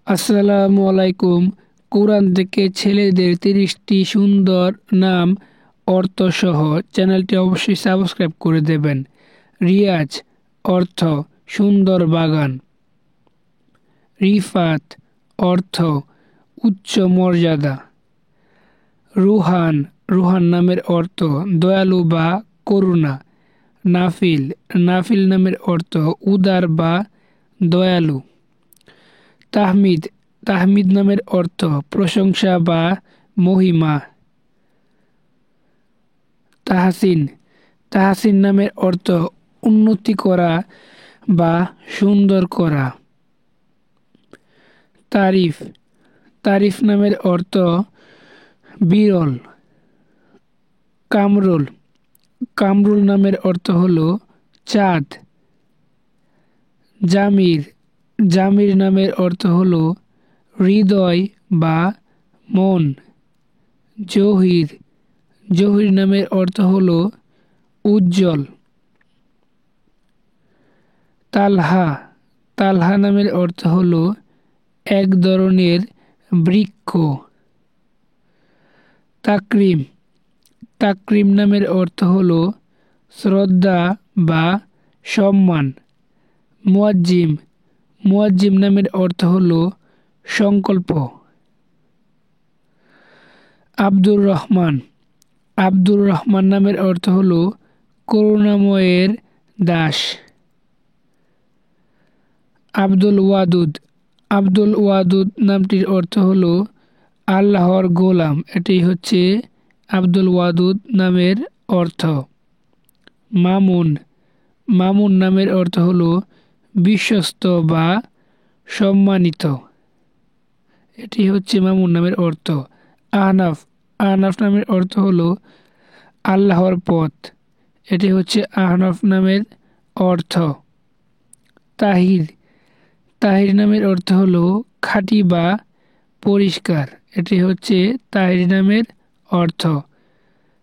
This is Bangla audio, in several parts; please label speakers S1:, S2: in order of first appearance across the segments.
S1: আসসালামু আলাইকুম। কোরআন থেকে ছেলেদের ৩০টি সুন্দর নাম অর্থসহ চ্যানেলটি অবশ্যই সাবস্ক্রাইব করে দেবেন। রিয়াজ অর্থ সুন্দর বাগান। রিফাত অর্থ উচ্চ মর্যাদা। রুহান রুহান নামের অর্থ দয়ালু বা করুণা। নাফিল নাফিল নামের অর্থ উদার বা দয়ালু। তাহমিদ তাহমিদ নামের অর্থ প্রশংসা বা মহিমা। তাহসিন তাহসিন নামের অর্থ উন্নতি করা বা সুন্দর করা। তারিফ তারিফ নামের অর্থ বিরল। কামরুল কামরুল নামের অর্থ হলো চাঁদ। জামির জামির নামের অর্থ হলো হৃদয় বা মন। জহির জহির নামের অর্থ হলো উজ্জ্বল। তালহা তালহা নামের অর্থ হলো এক ধরনের বৃক্ষ। তাকরিম তাকরিম নামের অর্থ হলো শ্রদ্ধা বা সম্মান। মুয়াজ্জিম মুয়াজ্জিম নামের অর্থ হলো সংকল্প। আব্দুর রহমান আব্দুর রহমান নামের অর্থ হলো করুণাময়ের দাস। আব্দুল ওয়াদুদ আব্দুল ওয়াদুদ নামটির অর্থ হলো আল্লাহর গোলাম। এটি হচ্ছে আব্দুল ওয়াদুদ নামের অর্থ। মামুন মামুন নামের অর্থ হলো বিশ্বস্ত বা সম্মানিত। এটি হচ্ছে মামুন নামের অর্থ। আহনাফ আহনাফ নামের অর্থ হলো আল্লাহর পথ। এটি হচ্ছে আহনাফ নামের অর্থ। তাহির তাহির নামের অর্থ হলো খাঁটি বা পরিষ্কার। এটি হচ্ছে তাহির নামের অর্থ।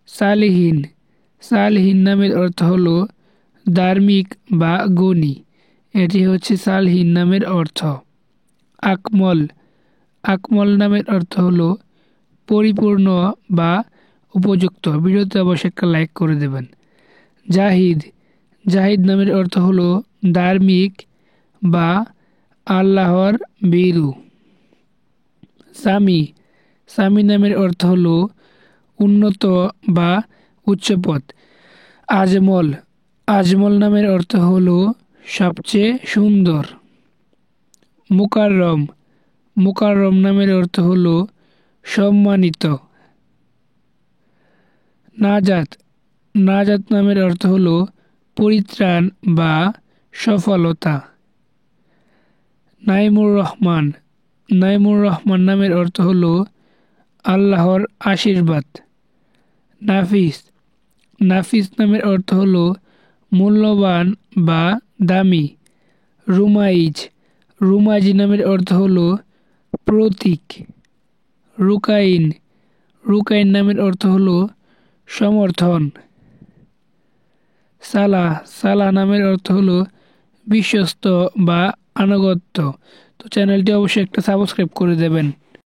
S1: সালেহীন সালেহীন নামের অর্থ হলো ধার্মিক বা গুণী। এটি হচ্ছে সালেহীন নামের অর্থ। আকমল আকমল নামের অর্থ হলো পরিপূর্ণ বা উপযুক্ত। ভিডিওতে অবশ্যই একটা লাইক করে দেবেন। জাহিদ জাহিদ নামের অর্থ হলো ধার্মিক বা আল্লাহর ভীরু। সামি সামি নামের অর্থ হলো উন্নত বা উচ্চপদ। আজমল আজমল নামের অর্থ হলো সবচেয়ে সুন্দর। মুকাররম মুকাররম নামের অর্থ হলো সম্মানিত। নাজাত নাজাত নামের অর্থ হলো পরিত্রাণ বা সফলতা। নাইমুর রহমান নাইমুর রহমান নামের অর্থ হলো আল্লাহর আশীর্বাদ। নাফিস নাফিস নামের অর্থ হলো মূল্যবান বা দামি। রুমাইজ রুমাইজ নামের অর্থ হলো প্রতীক। রুকাইন রুকাইন নামের অর্থ হলো সমর্থন। সালাহ সালাহ নামের অর্থ হলো বিশ্বস্ত বা আনুগত্য। তো চ্যানেলটি অবশ্যই একটা সাবস্ক্রাইব করে দেবেন।